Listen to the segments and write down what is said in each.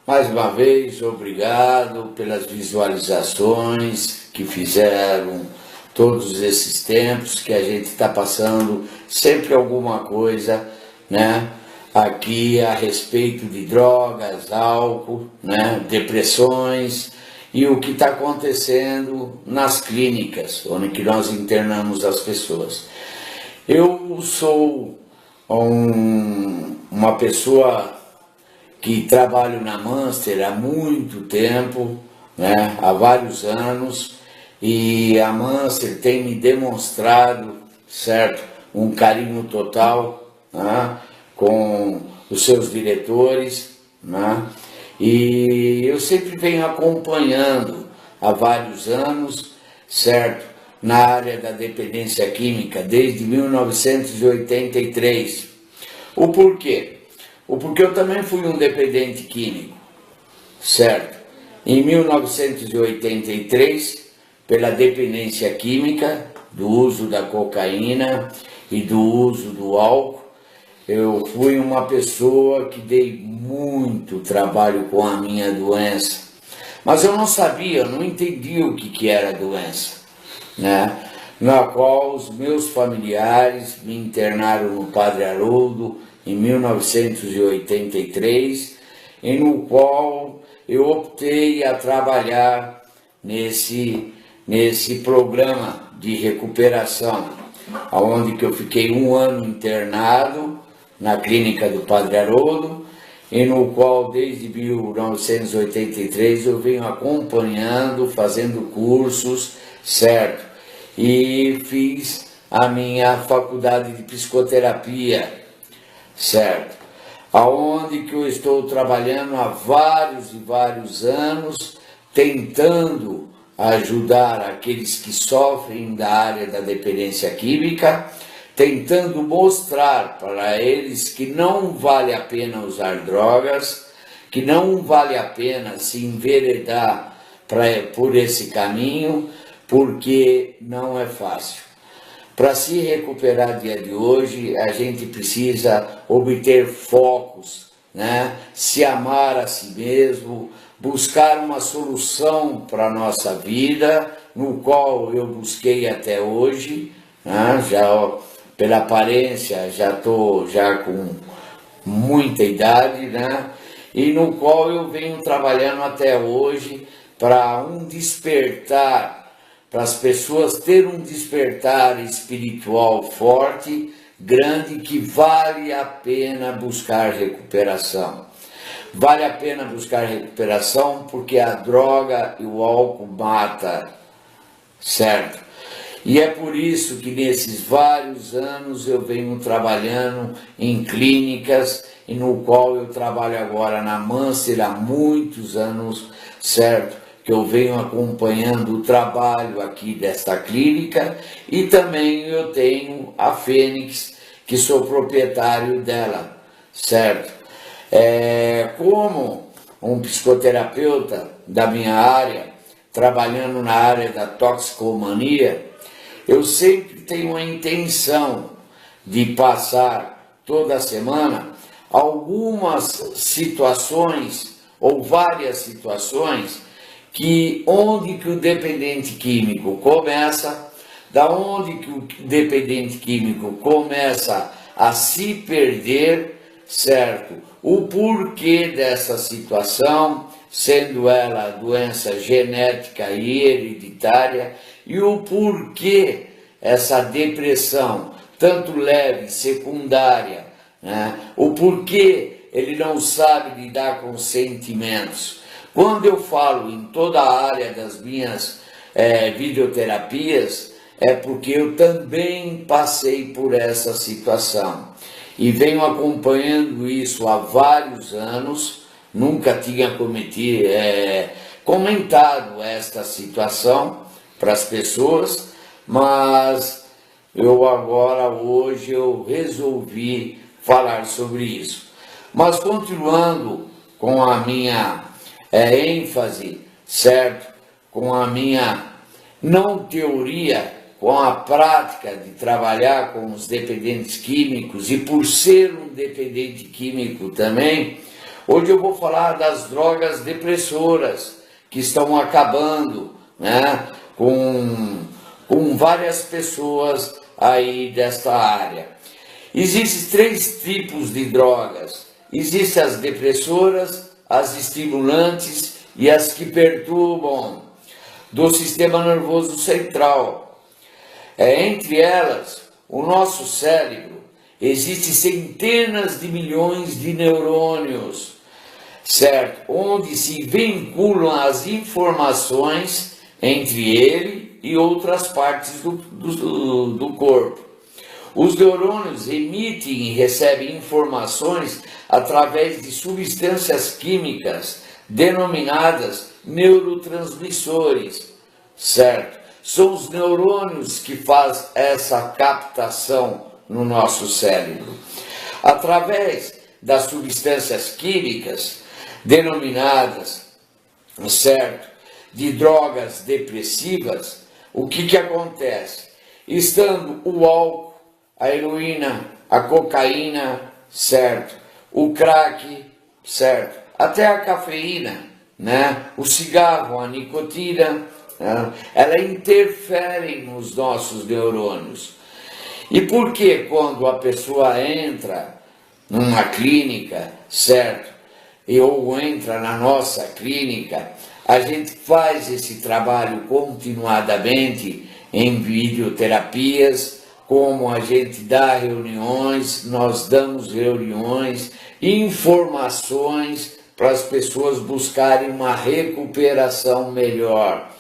Mais uma vez, obrigado pelas visualizações que fizeram todos esses tempos que a gente está passando, sempre alguma coisa, né? Aqui a respeito de drogas, álcool, né? Depressões e o que está acontecendo nas clínicas, onde que nós internamos as pessoas. Eu sou uma pessoa que trabalho na Munster há muito tempo, né, há vários anos, e a Munster tem me demonstrado, certo, um carinho total, né, com os seus diretores, né, e eu sempre venho acompanhando há vários anos, certo, na área da dependência química, desde 1983. O porquê? Porque eu também fui um dependente químico, certo? Em 1983, pela dependência química, do uso da cocaína e do uso do álcool, eu fui uma pessoa que dei muito trabalho com a minha doença. Mas eu não sabia, eu não entendia o que era a doença, né? Na qual os meus familiares me internaram no Padre Haroldo, em 1983, e no qual eu optei a trabalhar nesse programa de recuperação, onde que eu fiquei 1 ano internado na clínica do Padre Haroldo, e no qual desde 1983 eu venho acompanhando, fazendo cursos, certo? E fiz a minha faculdade de psicoterapia, certo? Aonde que eu estou trabalhando há vários e vários anos, tentando ajudar aqueles que sofrem da área da dependência química, tentando mostrar para eles que não vale a pena usar drogas, que não vale a pena se enveredar por esse caminho, porque não é fácil. Para se recuperar dia de hoje, a gente precisa obter focos, né? Se amar a si mesmo, buscar uma solução para a nossa vida, no qual eu busquei até hoje, né? Já pela aparência já estou com muita idade, né? E no qual eu venho trabalhando até hoje para um despertar, para as pessoas terem um despertar espiritual forte, grande, que vale a pena buscar recuperação. Vale a pena buscar recuperação porque a droga e o álcool mata, certo? E é por isso que nesses vários anos eu venho trabalhando em clínicas, e no qual eu trabalho agora na Munster há muitos anos, certo? Que eu venho acompanhando o trabalho aqui desta clínica, e também eu tenho a Fênix, que sou proprietário dela, certo? Como um psicoterapeuta da minha área, trabalhando na área da toxicomania, eu sempre tenho a intenção de passar toda semana algumas situações, ou várias situações, onde que o dependente químico começa, da onde que o dependente químico começa a se perder, certo? O porquê dessa situação, sendo ela doença genética e hereditária, e o porquê essa depressão, tanto leve, secundária, né? O porquê ele não sabe lidar com sentimentos. Quando eu falo em toda a área das minhas videoterapias, é porque eu também passei por essa situação e venho acompanhando isso há vários anos. Nunca tinha comentado esta situação para as pessoas, mas hoje eu resolvi falar sobre isso. Mas continuando com a minha ênfase, certo? Com a minha não teoria, com a prática de trabalhar com os dependentes químicos, e por ser um dependente químico também, Hoje eu vou falar das drogas depressoras que estão acabando, né, com várias pessoas aí desta área. Existem 3 tipos de drogas. Existem as depressoras, as estimulantes e as que perturbam do sistema nervoso central. Entre elas, o nosso cérebro, existem centenas de milhões de neurônios, certo? Onde se vinculam as informações entre ele e outras partes do corpo. Os neurônios emitem e recebem informações através de substâncias químicas denominadas neurotransmissores, certo? São os neurônios que fazem essa captação no nosso cérebro. Através das substâncias químicas denominadas, certo, de drogas depressivas, o que acontece? Estando o álcool, a heroína, a cocaína, certo, o crack, certo, até a cafeína, né, o cigarro, a nicotina, né, ela interfere nos nossos neurônios. E por que quando a pessoa entra numa clínica, certo, ou entra na nossa clínica, a gente faz esse trabalho continuadamente em videoterapias, como a gente dá reuniões, nós damos reuniões, informações para as pessoas buscarem uma recuperação melhor.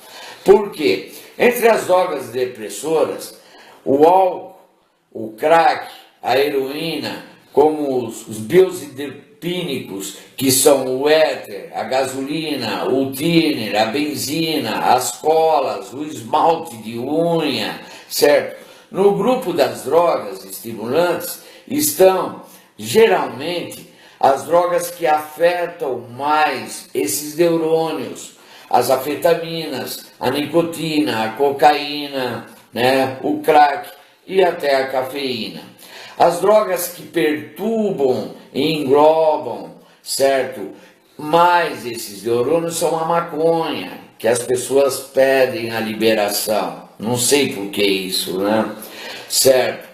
Por quê? Entre as drogas depressoras, o álcool, o crack, a heroína, como os benzodiazepínicos, que são o éter, a gasolina, o thinner, a benzina, as colas, o esmalte de unha, certo? No grupo das drogas estimulantes estão, geralmente, as drogas que afetam mais esses neurônios, as anfetaminas, a nicotina, a cocaína, né, o crack e até a cafeína. As drogas que perturbam e englobam, certo, mais esses neurônios são a maconha, que as pessoas pedem a liberação. Não sei por que isso, né? Certo.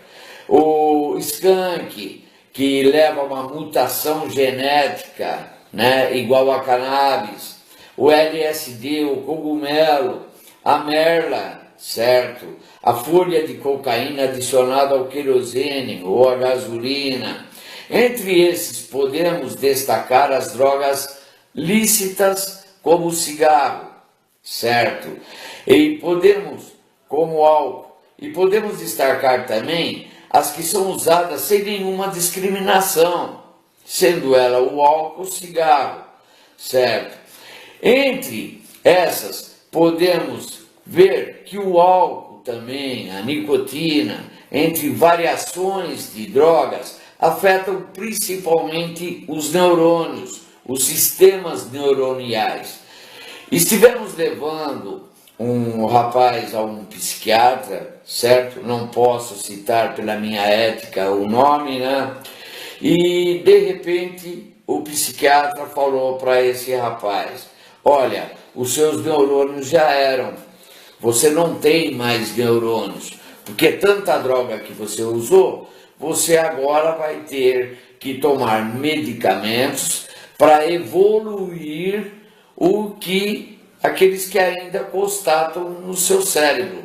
O skunk, que leva a uma mutação genética, né, igual a cannabis. O LSD, o cogumelo, a merla, certo? A folha de cocaína adicionada ao querosene ou à gasolina. Entre esses podemos destacar as drogas lícitas como o cigarro, certo? E podemos, como o álcool, e podemos destacar também as que são usadas sem nenhuma discriminação, sendo ela o álcool, o cigarro, certo? Entre essas podemos ver que o álcool também, a nicotina, entre variações de drogas, afetam principalmente os neurônios, os sistemas neuroniais. Estivemos levando um rapaz a um psiquiatra, certo? Não posso citar pela minha ética o nome, né? E de repente o psiquiatra falou para esse rapaz: olha, os seus neurônios já eram, você não tem mais neurônios, porque tanta droga que você usou, você agora vai ter que tomar medicamentos para evoluir aqueles que ainda constatam no seu cérebro.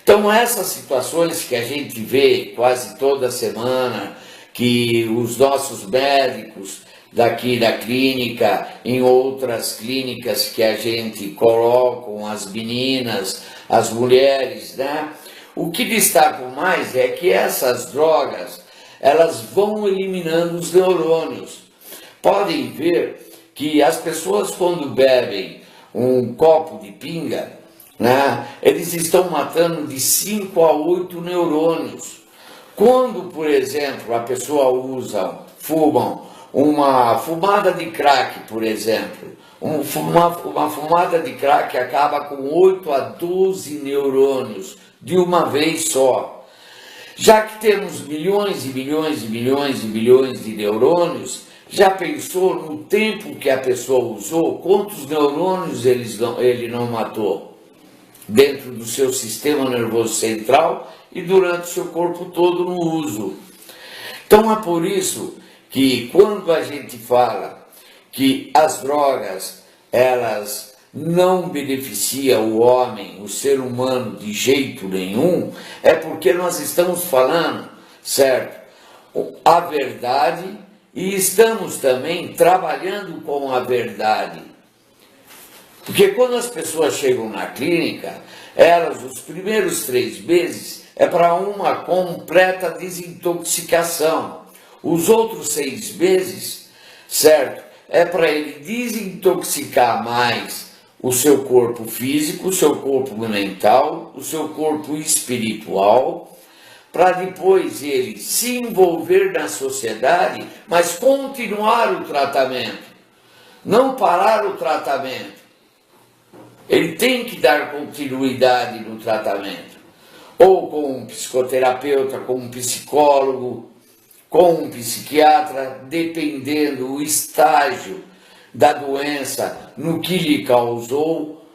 Então essas situações que a gente vê quase toda semana, que os nossos médicos daqui da clínica, em outras clínicas que a gente colocam as meninas, as mulheres, né? O que destaco mais é que essas drogas, elas vão eliminando os neurônios. Podem ver que as pessoas quando bebem um copo de pinga, né, eles estão matando de 5 a 8 neurônios. Quando, por exemplo, a pessoa fumam uma fumada de crack, por exemplo, uma fumada de crack acaba com 8 a 12 neurônios de uma vez só. Já que temos milhões e milhões e milhões e milhões de neurônios, Já pensou no tempo que a pessoa usou? Quantos neurônios ele não matou dentro do seu sistema nervoso central e durante o seu corpo todo no uso? Então é por isso que quando a gente fala que as drogas, elas não beneficiam o homem, o ser humano de jeito nenhum, é porque nós estamos falando, certo, a verdade e estamos também trabalhando com a verdade. Porque quando as pessoas chegam na clínica, elas, os primeiros 3 meses, é para uma completa desintoxicação. Os outros 6 meses, certo, é para ele desintoxicar mais o seu corpo físico, o seu corpo mental, o seu corpo espiritual, para depois ele se envolver na sociedade, mas continuar o tratamento, não parar o tratamento. Ele tem que dar continuidade no tratamento, ou com um psicoterapeuta, com um psicólogo, com um psiquiatra, dependendo do estágio da doença, no que lhe causou.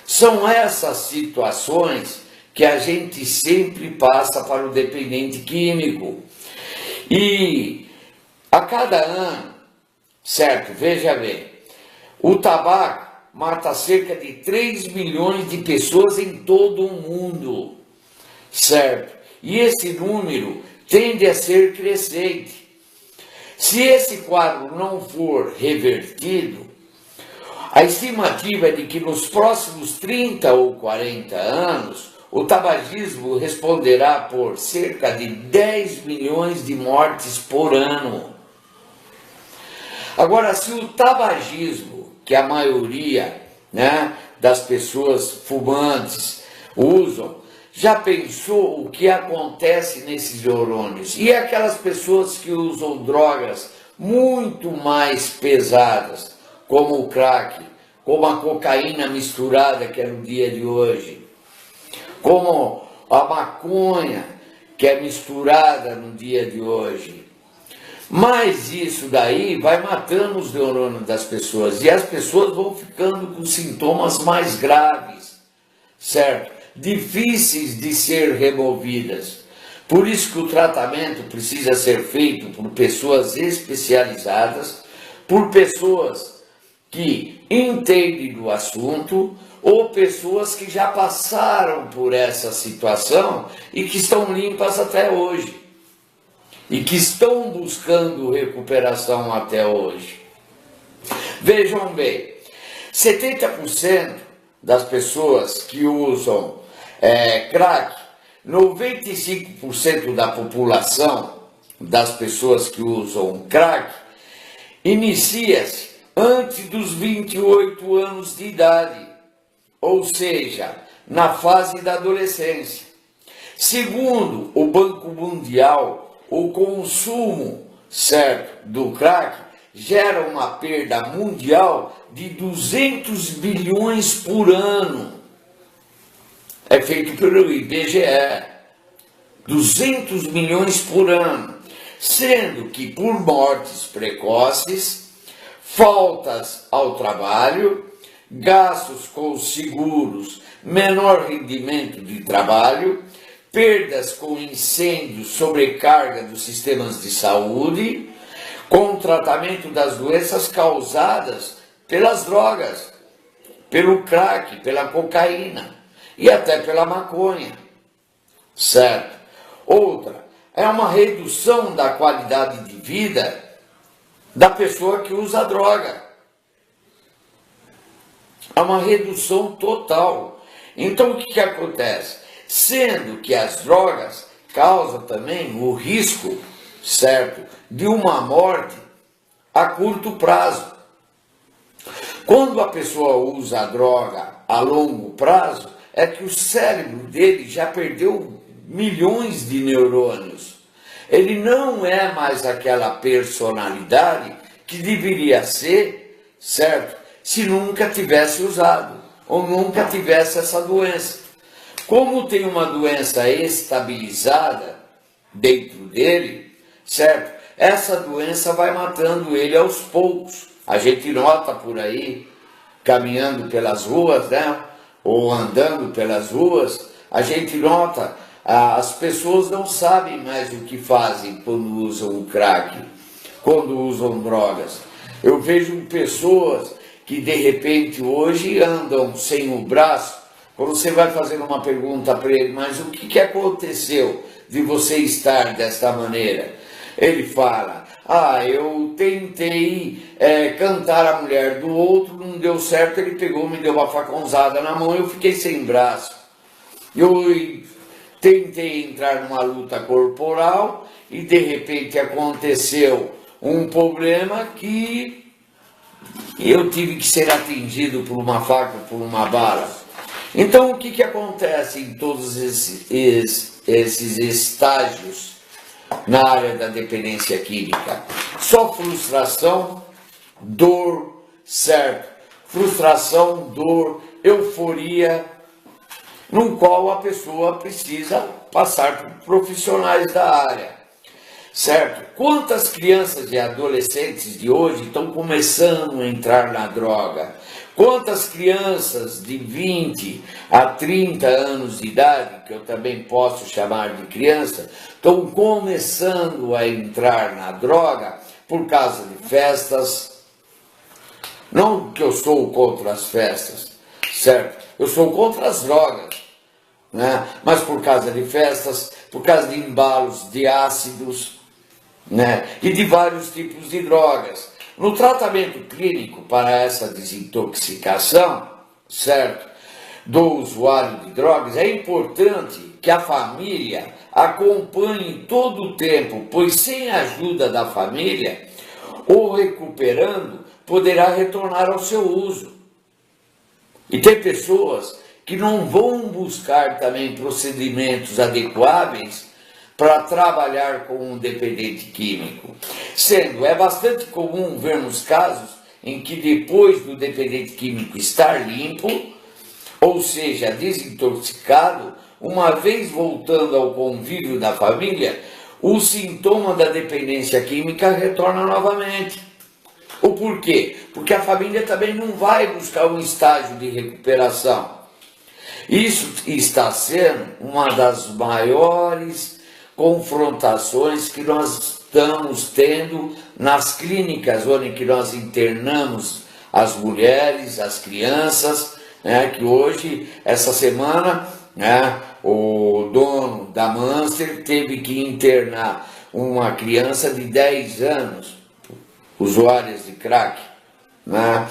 São essas situações que a gente sempre passa para o dependente químico. E a cada ano, certo, veja bem, o tabaco mata cerca de 3 milhões de pessoas em todo o mundo, certo? E esse número tende a ser crescente. Se esse quadro não for revertido, a estimativa é de que nos próximos 30 ou 40 anos, o tabagismo responderá por cerca de 10 milhões de mortes por ano. Agora, se o tabagismo, que a maioria, das pessoas fumantes usam, já pensou o que acontece nesses neurônios? E aquelas pessoas que usam drogas muito mais pesadas, como o crack, como a cocaína misturada, que é no dia de hoje, como a maconha, que é misturada no dia de hoje. Mas isso daí vai matando os neurônios das pessoas e as pessoas vão ficando com sintomas mais graves, certo? Difíceis de ser removidas. Por isso que o tratamento precisa ser feito por pessoas especializadas, por pessoas que entendem do assunto ou pessoas que já passaram por essa situação e que estão limpas até hoje e que estão buscando recuperação até hoje. Vejam bem, 70% das pessoas que usam crack, 95% da população das pessoas que usam crack inicia-se antes dos 28 anos de idade, ou seja, na fase da adolescência. Segundo o Banco Mundial, o consumo, certo, do crack gera uma perda mundial de 200 bilhões por ano. É feito pelo IBGE, 200 milhões por ano, sendo que por mortes precoces, faltas ao trabalho, gastos com seguros, menor rendimento de trabalho, perdas com incêndios, sobrecarga dos sistemas de saúde, com tratamento das doenças causadas pelas drogas, pelo crack, pela cocaína e até pela maconha, certo? Outra, é uma redução da qualidade de vida da pessoa que usa droga. É uma redução total. Então o que acontece? Sendo que as drogas causam também o risco, certo, de uma morte a curto prazo. Quando a pessoa usa a droga a longo prazo, é que o cérebro dele já perdeu milhões de neurônios. Ele não é mais aquela personalidade que deveria ser, certo, se nunca tivesse usado ou nunca tivesse essa doença. Como tem uma doença estabilizada dentro dele, certo? essa doença vai matando ele aos poucos. A gente nota por aí, caminhando pelas ruas, né? Ou andando pelas ruas, a gente nota, as pessoas não sabem mais o que fazem quando usam o crack, quando usam drogas. Eu vejo pessoas que de repente hoje andam sem o braço. Quando você vai fazer uma pergunta para ele, mas o que aconteceu de você estar desta maneira? Ele fala, eu tentei cantar a mulher do outro, não deu certo, ele pegou, me deu uma facãozada na mão, eu fiquei sem braço. Eu tentei entrar numa luta corporal e de repente aconteceu um problema que eu tive que ser atingido por uma faca, por uma bala. Então o que acontece em todos esses estágios na área da dependência química? Só frustração, dor, certo? Frustração, dor, euforia, no qual a pessoa precisa passar por profissionais da área, certo? Quantas crianças e adolescentes de hoje estão começando a entrar na droga? Quantas crianças de 20 a 30 anos de idade, que eu também posso chamar de criança, estão começando a entrar na droga por causa de festas? Não que eu sou contra as festas, certo? Eu sou contra as drogas, né? Mas por causa de festas, por causa de embalos de ácidos, né? E de vários tipos de drogas. No tratamento clínico para essa desintoxicação, certo, do usuário de drogas, é importante que a família acompanhe todo o tempo, pois sem a ajuda da família, o recuperando poderá retornar ao seu uso. E tem pessoas que não vão buscar também procedimentos adequáveis para trabalhar com um dependente químico. É bastante comum vermos casos em que depois do dependente químico estar limpo, ou seja, desintoxicado, uma vez voltando ao convívio da família, o sintoma da dependência química retorna novamente. O porquê? Porque a família também não vai buscar um estágio de recuperação. Isso está sendo uma das maiores confrontações que nós estamos tendo nas clínicas onde nós internamos as mulheres, as crianças, né, que hoje, essa semana, né, o dono da Monster teve que internar uma criança de 10 anos, usuárias de crack, né?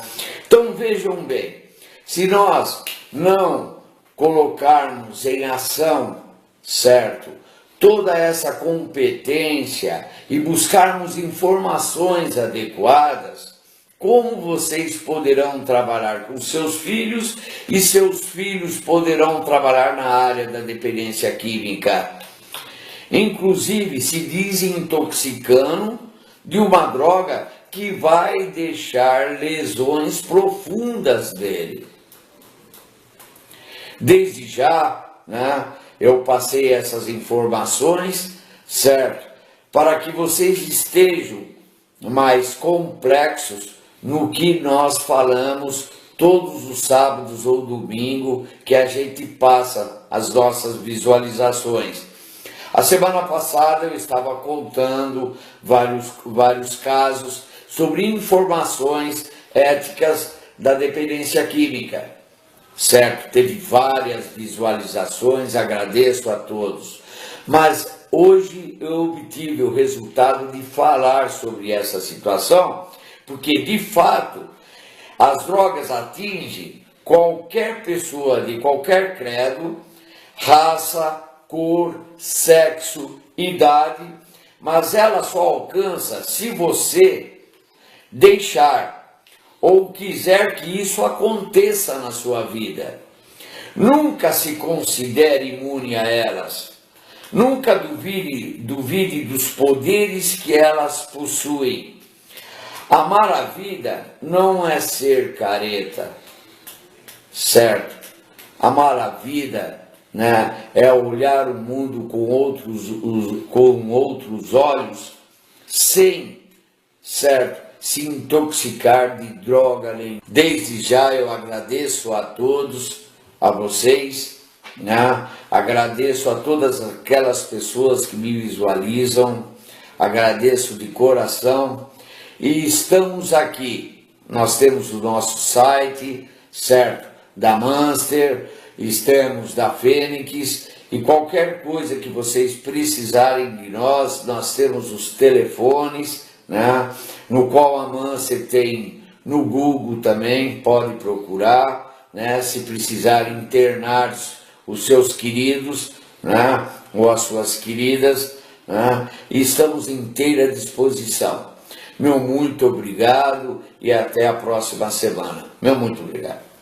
Então vejam bem, se nós não colocarmos em ação, certo, toda essa competência e buscarmos informações adequadas, como vocês poderão trabalhar com seus filhos e seus filhos poderão trabalhar na área da dependência química, inclusive se desintoxicando de uma droga que vai deixar lesões profundas dele. Desde já, né, eu passei essas informações, certo? Para que vocês estejam mais complexos no que nós falamos todos os sábados ou domingo que a gente passa as nossas visualizações. A semana passada eu estava contando vários casos sobre informações éticas da dependência química. Certo, teve várias visualizações, agradeço a todos. Mas hoje eu obtive o resultado de falar sobre essa situação, porque de fato as drogas atingem qualquer pessoa de qualquer credo, raça, cor, sexo, idade, mas ela só alcança se você deixar ou quiser que isso aconteça na sua vida. Nunca se considere imune a elas. Nunca duvide dos poderes que elas possuem. Amar a vida não é ser careta, certo? Amar a vida, né, é olhar o mundo com outros olhos, sem, certo, se intoxicar de droga nenhuma. Desde já eu agradeço a todos, a vocês, né? Agradeço a todas aquelas pessoas que me visualizam, agradeço de coração e estamos aqui. Nós temos o nosso site, certo, da Monster, estamos da Fênix e qualquer coisa que vocês precisarem de nós temos os telefones, né, no qual a Monster tem no Google também, pode procurar, né, se precisarem internar os seus queridos, né, ou as suas queridas, né, e estamos inteira disposição. Meu muito obrigado e até a próxima semana. Meu muito obrigado.